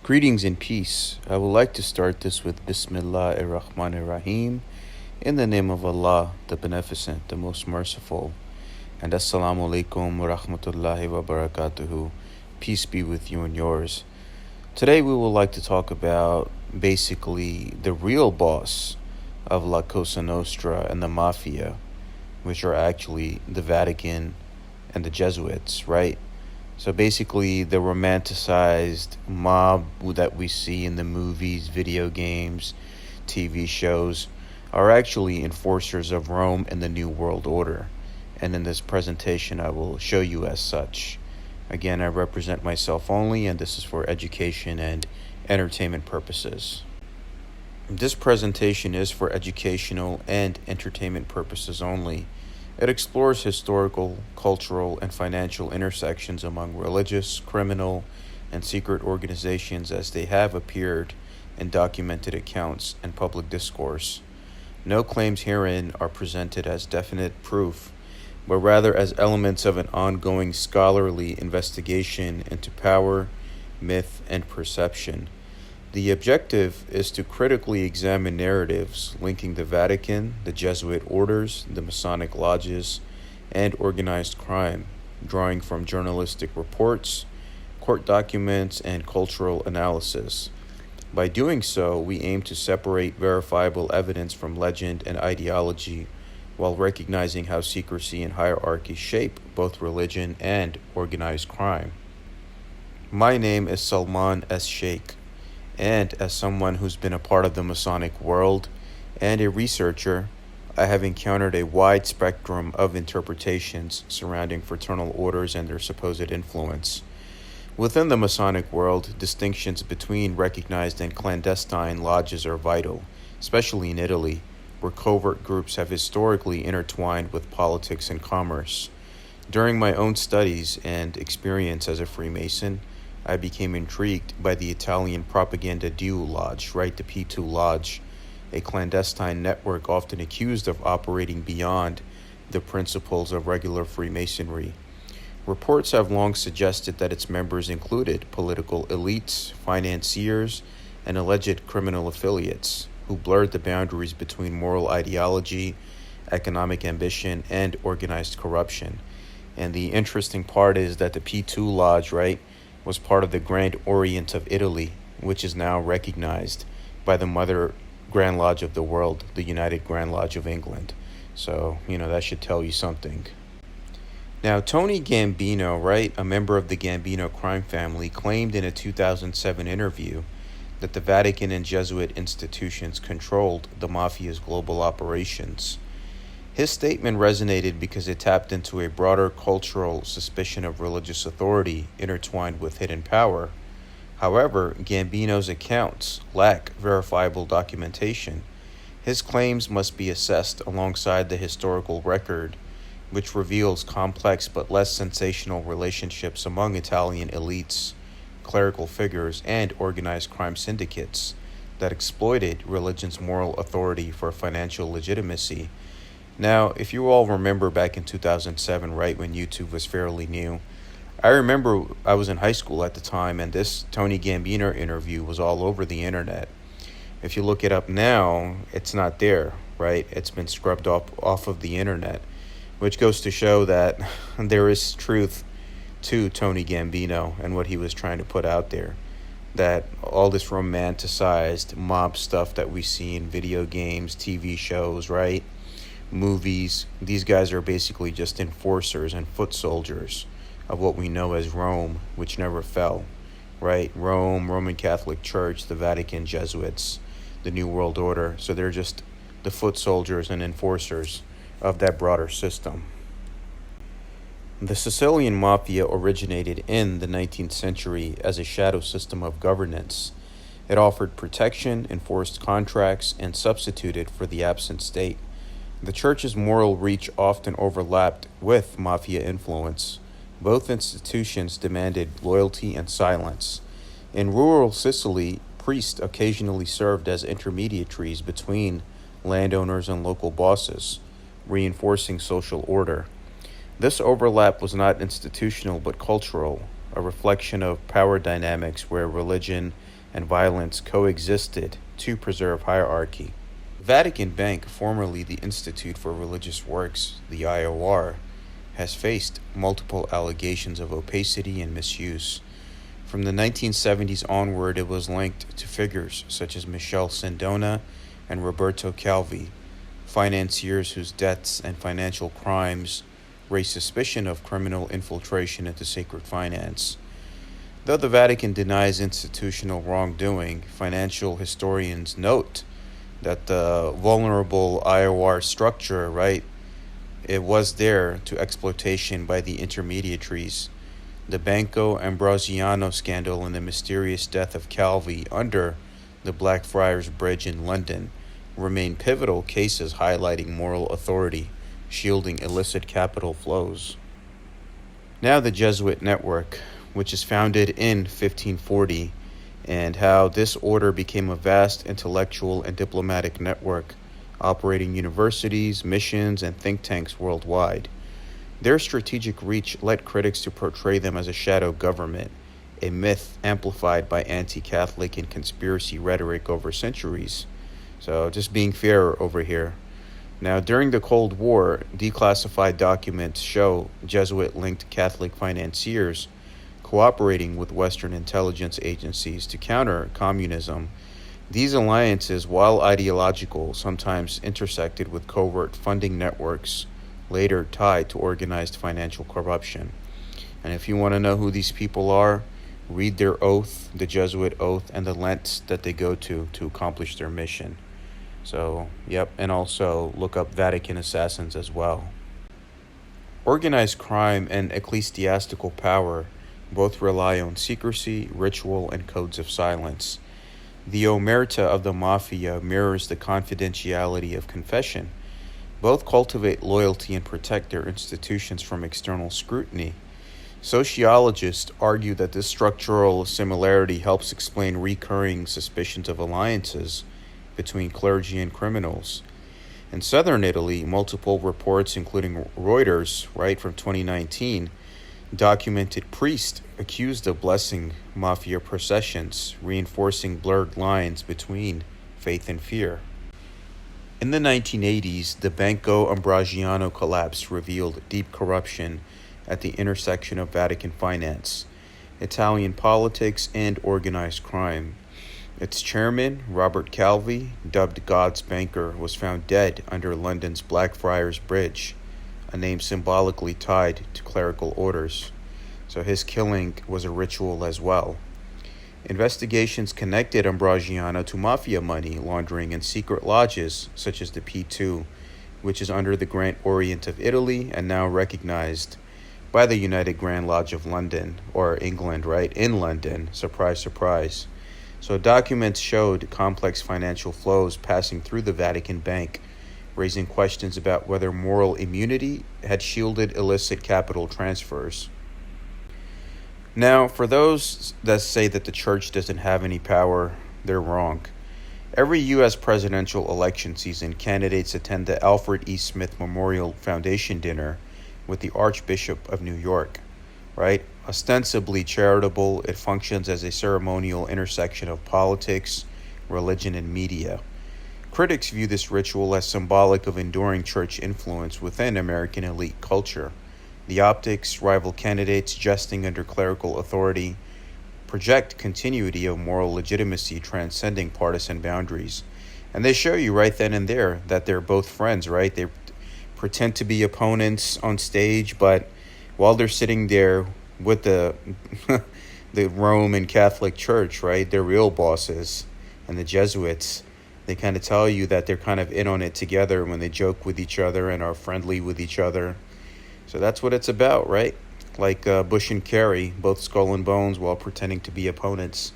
Greetings and peace. I would like to start this with Bismillah ar-Rahman ar-Rahim, in the name of Allah, the Beneficent, the Most Merciful. And Assalamu alaikum wa rahmatullahi wa barakatuhu. Peace be with you and yours. Today we would like to talk about basically the real boss of La Cosa Nostra and the Mafia, which are actually the Vatican and the Jesuits, right? So basically, the romanticized mob that we see in the movies, video games, TV shows are actually enforcers of Rome and the New World Order. And in this presentation, I will show you as such. Again, I represent myself only, and this is for education and entertainment purposes. This presentation is for educational and entertainment purposes only. It explores historical, cultural, and financial intersections among religious, criminal, and secret organizations as they have appeared in documented accounts and public discourse. No claims herein are presented as definite proof, but rather as elements of an ongoing scholarly investigation into power, myth, and perception. The objective is to critically examine narratives linking the Vatican, the Jesuit orders, the Masonic lodges, and organized crime, drawing from journalistic reports, court documents, and cultural analysis. By doing so, we aim to separate verifiable evidence from legend and ideology, while recognizing how secrecy and hierarchy shape both religion and organized crime. My name is Salman S. Sheikh. And as someone who's been a part of the Masonic world and a researcher, I have encountered a wide spectrum of interpretations surrounding fraternal orders and their supposed influence. Within the Masonic world, distinctions between recognized and clandestine lodges are vital, especially in Italy, where covert groups have historically intertwined with politics and commerce. During my own studies and experience as a Freemason, I became intrigued by the Italian Propaganda Due Lodge, right, the P2 Lodge, a clandestine network often accused of operating beyond the principles of regular Freemasonry. Reports have long suggested that its members included political elites, financiers, and alleged criminal affiliates who blurred the boundaries between moral ideology, economic ambition, and organized corruption. And the interesting part is that the P2 Lodge, right, was part of the Grand Orient of Italy, which is now recognized by the Mother Grand Lodge of the world, the United Grand Lodge of England. So, that should tell you something. Now, Tony Gambino, right, a member of the Gambino crime family, claimed in a 2007 interview that the Vatican and Jesuit institutions controlled the Mafia's global operations. His statement resonated because it tapped into a broader cultural suspicion of religious authority intertwined with hidden power. However, Gambino's accounts lack verifiable documentation. His claims must be assessed alongside the historical record, which reveals complex but less sensational relationships among Italian elites, clerical figures, and organized crime syndicates that exploited religion's moral authority for financial legitimacy. Now, if you all remember back in 2007, right, when YouTube was fairly new, I remember I was in high school at the time, and this Tony Gambino interview was all over the internet. If you look it up now, it's not there, right? It's been scrubbed off of the internet, which goes to show that there is truth to Tony Gambino and what he was trying to put out there. That all this romanticized mob stuff that we see in video games, TV shows, right? Movies, these guys are basically just enforcers and foot soldiers of what we know as Rome, which never fell, right? Rome, Roman Catholic Church, the Vatican, Jesuits, the New World Order. So they're just the foot soldiers and enforcers of that broader system. The Sicilian Mafia originated in the 19th century as a shadow system of governance. It offered protection, enforced contracts, and substituted for the absent state. The church's moral reach often overlapped with mafia influence. Both institutions demanded loyalty and silence. In rural Sicily, priests occasionally served as intermediaries between landowners and local bosses, reinforcing social order. This overlap was not institutional but cultural, a reflection of power dynamics where religion and violence coexisted to preserve hierarchy. Vatican Bank, formerly the Institute for Religious Works, the IOR, has faced multiple allegations of opacity and misuse. From the 1970s onward, it was linked to figures such as Michele Sindona and Roberto Calvi, financiers whose debts and financial crimes raise suspicion of criminal infiltration into sacred finance. Though the Vatican denies institutional wrongdoing, financial historians note that the vulnerable IOR structure, right, it was there to exploitation by the intermediaries. The Banco Ambrosiano scandal and the mysterious death of Calvi under the Blackfriars Bridge in London remain pivotal cases highlighting moral authority, shielding illicit capital flows. Now the Jesuit network, which is founded in 1540, and how this order became a vast intellectual and diplomatic network operating universities, missions, and think tanks worldwide. Their strategic reach led critics to portray them as a shadow government, a myth amplified by anti-Catholic and conspiracy rhetoric over centuries. So just being fair over here. Now, during the Cold War, declassified documents show Jesuit-linked Catholic financiers cooperating with Western intelligence agencies to counter communism. These alliances, while ideological, sometimes intersected with covert funding networks, later tied to organized financial corruption. And if you want to know who these people are, read their oath, the Jesuit oath, and the lengths that they go to accomplish their mission. So, yep, and also look up Vatican assassins as well. Organized crime and ecclesiastical power both rely on secrecy, ritual, and codes of silence. The omerta of the Mafia mirrors the confidentiality of confession. Both cultivate loyalty and protect their institutions from external scrutiny. Sociologists argue that this structural similarity helps explain recurring suspicions of alliances between clergy and criminals. In southern Italy, multiple reports, including Reuters, right, from 2019, documented priests accused of blessing mafia processions, reinforcing blurred lines between faith and fear. In the 1980s, the Banco Ambrosiano collapse revealed deep corruption at the intersection of Vatican finance, Italian politics, and organized crime. Its chairman, Robert Calvi, dubbed God's banker, was found dead under London's Blackfriars Bridge, a name symbolically tied to clerical orders. So his killing was a ritual as well. Investigations connected Ambrosiano to mafia money laundering in secret lodges such as the P2, which is under the Grand Orient of Italy and now recognized by the United Grand Lodge of London, or England, right, in London. Surprise, surprise. So documents showed complex financial flows passing through the Vatican Bank, raising questions about whether moral immunity had shielded illicit capital transfers. Now, for those that say that the church doesn't have any power, they're wrong. Every U.S. presidential election season, candidates attend the Alfred E. Smith Memorial Foundation dinner with the Archbishop of New York, right? Ostensibly charitable, it functions as a ceremonial intersection of politics, religion, and media. Critics view this ritual as symbolic of enduring church influence within American elite culture. The optics, rival candidates jesting under clerical authority, project continuity of moral legitimacy transcending partisan boundaries. And they show you right then and there that they're both friends, right? They pretend to be opponents on stage, but while they're sitting there with the the Roman Catholic Church, right, they're real bosses. And the Jesuits, they kind of tell you that they're kind of in on it together when they joke with each other and are friendly with each other. So that's what it's about, right? Like Bush and Kerry, both skull and bones while pretending to be opponents.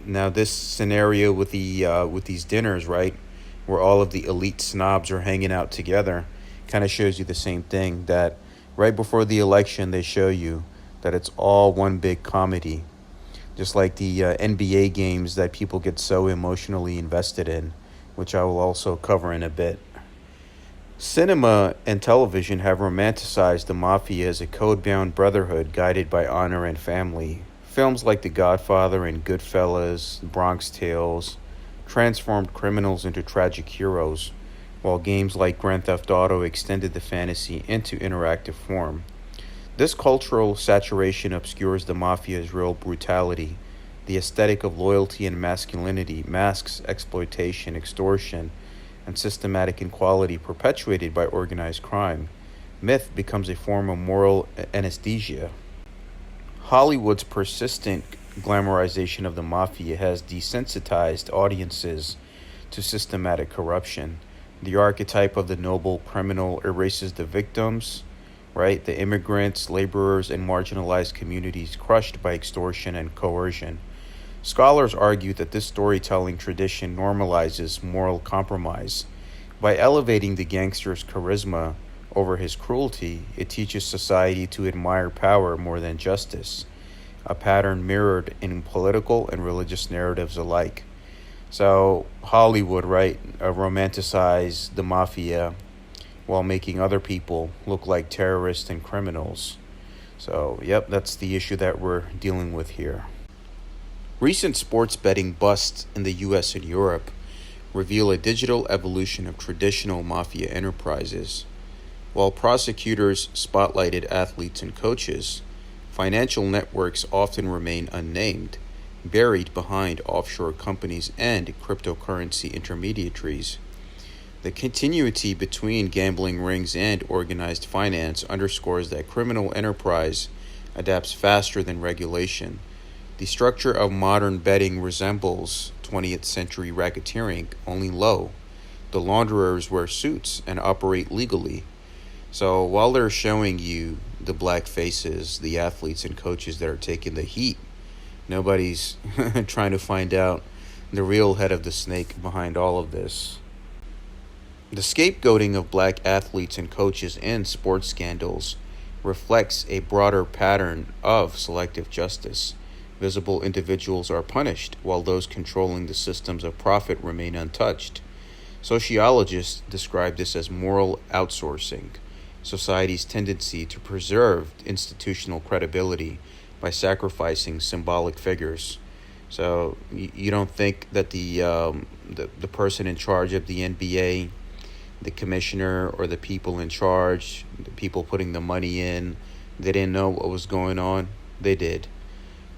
Now this scenario with these dinners, right, where all of the elite snobs are hanging out together, kind of shows you the same thing, that right before the election they show you that it's all one big comedy. Just like the NBA games that people get so emotionally invested in, which I will also cover in a bit. Cinema and television have romanticized the mafia as a code-bound brotherhood guided by honor and family. Films like The Godfather and Goodfellas, Bronx Tales transformed criminals into tragic heroes, while games like Grand Theft Auto extended the fantasy into interactive form. This cultural saturation obscures the mafia's real brutality. The aesthetic of loyalty and masculinity masks exploitation, extortion, and systematic inequality perpetuated by organized crime. Myth becomes a form of moral anesthesia. Hollywood's persistent glamorization of the mafia has desensitized audiences to systematic corruption. The archetype of the noble criminal erases the victims, right? The immigrants, laborers, and marginalized communities crushed by extortion and coercion. Scholars argue that this storytelling tradition normalizes moral compromise. By elevating the gangster's charisma over his cruelty, it teaches society to admire power more than justice, a pattern mirrored in political and religious narratives alike. So, Hollywood, right, romanticized the mafia while making other people look like terrorists and criminals. So, yep, that's the issue that we're dealing with here. Recent sports betting busts in the US and Europe reveal a digital evolution of traditional mafia enterprises. While prosecutors spotlighted athletes and coaches, financial networks often remain unnamed, buried behind offshore companies and cryptocurrency intermediaries. The continuity between gambling rings and organized finance underscores that criminal enterprise adapts faster than regulation. The structure of modern betting resembles 20th century racketeering, only low. The launderers wear suits and operate legally. So while they're showing you the black faces, the athletes and coaches that are taking the heat, nobody's trying to find out the real head of the snake behind all of this. The scapegoating of black athletes and coaches in sports scandals reflects a broader pattern of selective justice. Visible individuals are punished, while those controlling the systems of profit remain untouched. Sociologists describe this as moral outsourcing, society's tendency to preserve institutional credibility by sacrificing symbolic figures. So you don't think that the person in charge of the NBA, the commissioner, or the people in charge, the people putting the money in, they didn't know what was going on? They did.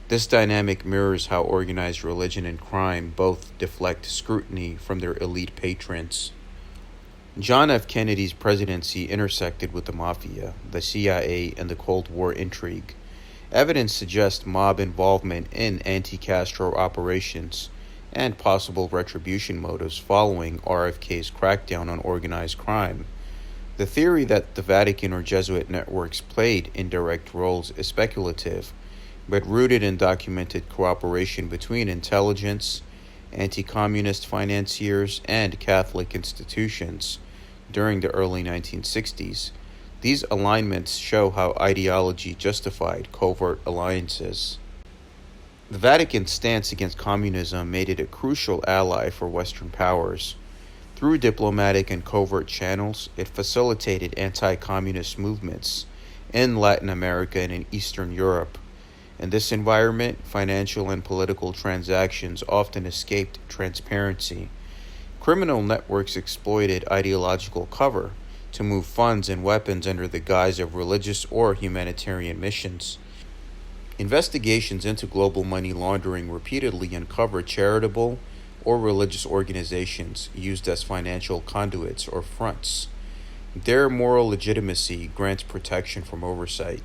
This dynamic mirrors how organized religion and crime both deflect scrutiny from their elite patrons. John F. Kennedy's presidency intersected with the Mafia, the CIA, and the Cold War intrigue. Evidence suggests mob involvement in anti-Castro operations and possible retribution motives following RFK's crackdown on organized crime. The theory that the Vatican or Jesuit networks played indirect roles is speculative, but rooted in documented cooperation between intelligence, anti-communist financiers, and Catholic institutions during the early 1960s. These alignments show how ideology justified covert alliances. The Vatican's stance against communism made it a crucial ally for Western powers. Through diplomatic and covert channels, it facilitated anti-communist movements in Latin America and in Eastern Europe. In this environment, financial and political transactions often escaped transparency. Criminal networks exploited ideological cover to move funds and weapons under the guise of religious or humanitarian missions. Investigations into global money laundering repeatedly uncovered charitable or religious organizations used as financial conduits or fronts. Their moral legitimacy grants protection from oversight.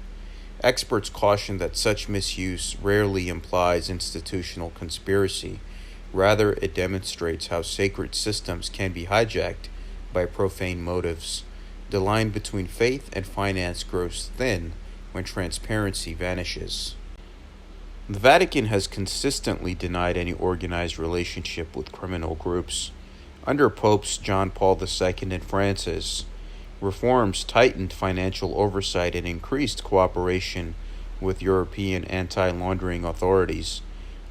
Experts caution that such misuse rarely implies institutional conspiracy. Rather, it demonstrates how sacred systems can be hijacked by profane motives. The line between faith and finance grows thin when transparency vanishes. The Vatican has consistently denied any organized relationship with criminal groups. Under Popes John Paul II and Francis, reforms tightened financial oversight and increased cooperation with European anti-laundering authorities.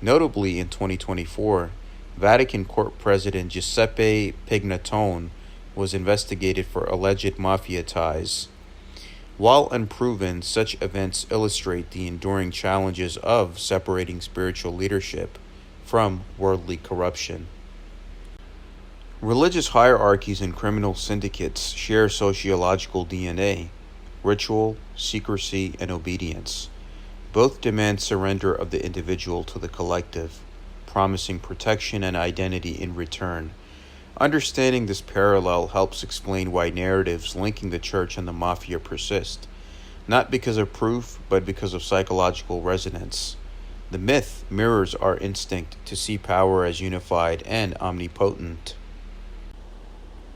Notably, in 2024, Vatican Court President Giuseppe Pignatone was investigated for alleged mafia ties. While unproven, such events illustrate the enduring challenges of separating spiritual leadership from worldly corruption. Religious hierarchies and criminal syndicates share sociological DNA: ritual, secrecy, and obedience. Both demand surrender of the individual to the collective, promising protection and identity in return. Understanding this parallel helps explain why narratives linking the church and the mafia persist, not because of proof, but because of psychological resonance. The myth mirrors our instinct to see power as unified and omnipotent.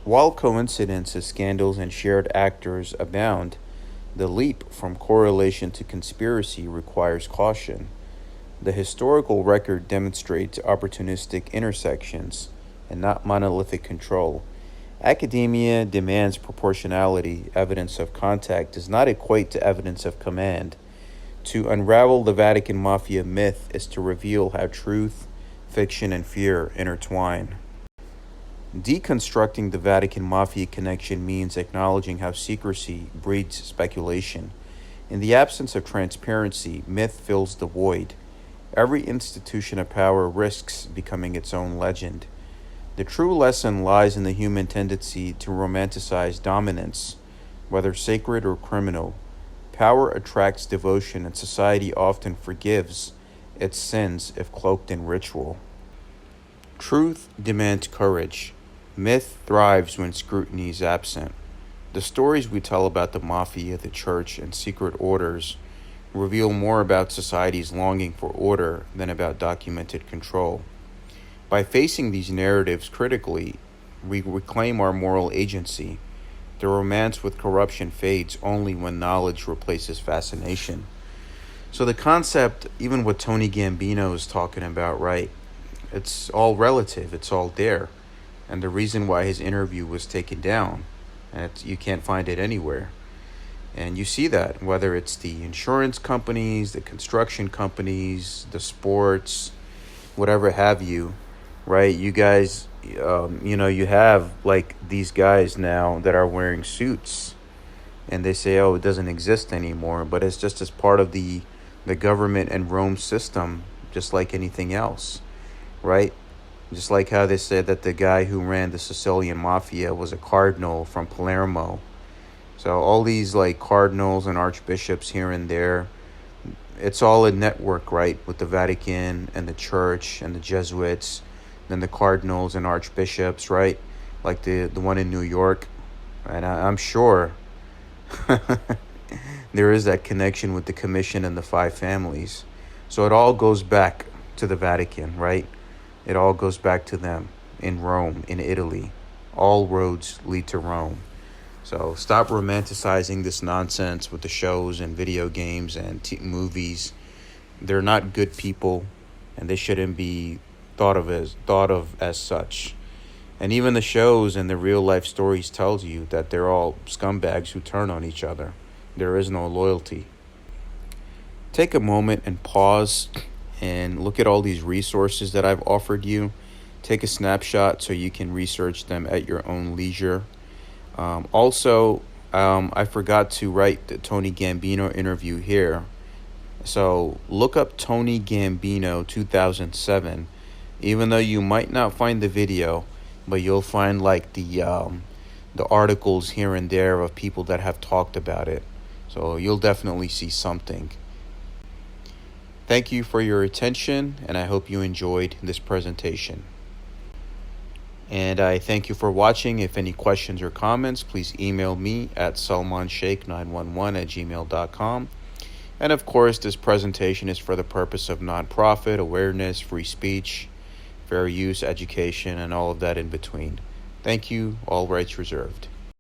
While coincidences, scandals, and shared actors abound, the leap from correlation to conspiracy requires caution. The historical record demonstrates opportunistic intersections and not monolithic control. Academia demands proportionality. Evidence of contact does not equate to evidence of command. To unravel the Vatican Mafia myth is to reveal how truth, fiction, and fear intertwine. Deconstructing the Vatican Mafia connection means acknowledging how secrecy breeds speculation. In the absence of transparency, myth fills the void. Every institution of power risks becoming its own legend. The true lesson lies in the human tendency to romanticize dominance, whether sacred or criminal. Power attracts devotion, and society often forgives its sins if cloaked in ritual. Truth demands courage. Myth thrives when scrutiny is absent. The stories we tell about the mafia, the church, and secret orders reveal more about society's longing for order than about documented control. By facing these narratives critically, we reclaim our moral agency. The romance with corruption fades only when knowledge replaces fascination. So the concept, even what Tony Gambino is talking about, right? It's all relative. It's all there. And the reason why his interview was taken down, and you can't find it anywhere. And you see that, whether it's the insurance companies, the construction companies, the sports, whatever have you, right? You guys, you have like these guys now that are wearing suits, and they say, oh, it doesn't exist anymore, but it's just as part of the government and Rome system, just like anything else, right? Just like how they said that the guy who ran the Sicilian Mafia was a cardinal from Palermo. So all these like cardinals and archbishops here and there, it's all a network, right? With the Vatican and the church and the Jesuits, then the cardinals and archbishops, right? Like the one in New York. And I'm sure there is that connection with the commission and the five families. So it all goes back to the Vatican, right? It all goes back to them in Rome, in Italy. All roads lead to Rome. So stop romanticizing this nonsense with the shows and video games and movies. They're not good people, and they shouldn't be thought of as such. And even the shows and the real life stories tells you that they're all scumbags who turn on each other. There is no loyalty. Take a moment and pause and look at all these resources that I've offered you. Take a snapshot so you can research them at your own leisure. I forgot to write the Tony Gambino interview here. So look up Tony Gambino 2007. Even though you might not find the video, but you'll find like the articles here and there of people that have talked about it. So you'll definitely see something. Thank you for your attention, and I hope you enjoyed this presentation. And I thank you for watching. If any questions or comments, please email me at salmansheikh911@gmail.com. And of course, this presentation is for the purpose of nonprofit, awareness, free speech, fair use, education, and all of that in between. Thank you. All rights reserved.